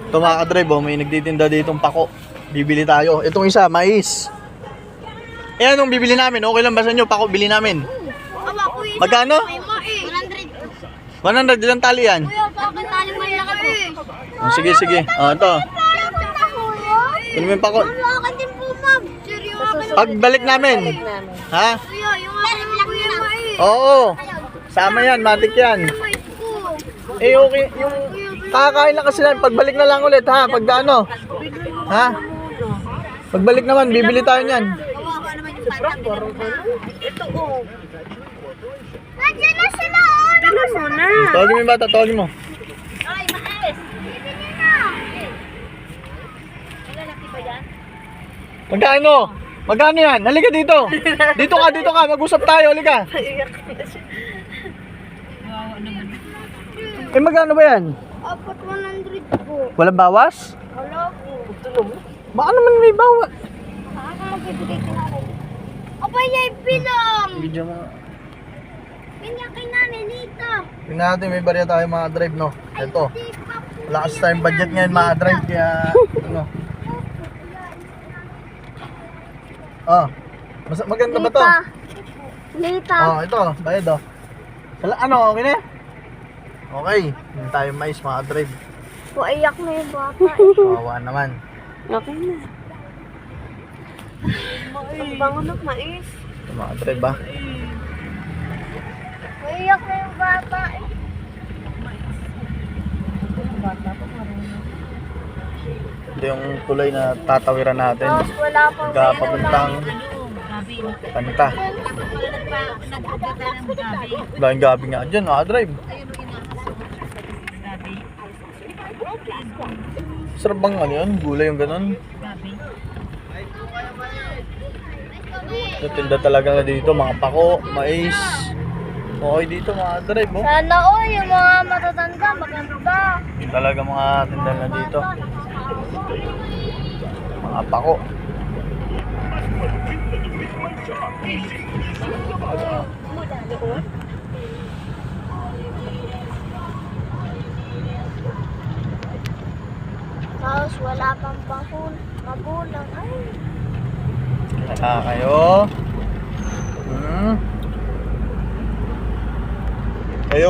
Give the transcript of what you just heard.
Ito mga ka-drive, oh, may nagtitinda ditong pako. Bibili tayo. Itong isa, mais. Eh, anong bibili namin? Okay lang ba sa inyo? Pako, bili namin. Magkano? 100. Ilang tali yan? Oh, sige, sige. Oh, ito. Ano mo yung pako? Pagbalik namin. Ha? Oo. Sama yan, matik yan. Eh, okay. Yung kakain lang kasi lang. Pagbalik na lang ulit, ha? Pagka ano? Ha? Pagbalik naman, bibili tayo niyan. Ito oh. Nandiyan na sila oh. Dala mo na. Tawagin mo yung bata, tawagin mo. Ay, maayos. Bibili na. Lalaki ba yan? Magkano? Magkano yan? Halika dito. Dito ka. Mag-usap tayo, halika. Eh, magkano ba yan? Apat 100 po. Walang bawas? Wala po. Baka naman may bawas. Saan magbibigay ka namin? Abay, ay bilang. Video mo. Ganyan kay nanay dito. Tingnan natin, may barya tayo mga drive, no? Ito. Wala kasi tayong budget ngayon mga drive, kaya ano. Ah, maganda ba to? Lita. Oh, ito, bayad oh. Ano, okay na? Okay, hindi tayo mais mga drive. Puayak na yung bata. Kawawa naman. Okay na. Ang bango ng mais. Ito mga drive ba? Puayak na yung bata. Ito yung tulay na tatawiran natin. Tapos wala pang Nagkapapuntang kanta. Dahil gabi nga dyan, mga drive. Sarap bang ano yun? Gulay yung ganun? Tinda talaga na dito, mga pako, mais. Okay dito mga drive, oh. Sana yung mga matatanda maganda. Yung talaga mga tinda na dito. Mga pako. Tapos wala pang magulang. Ay. Kayo. Kayo.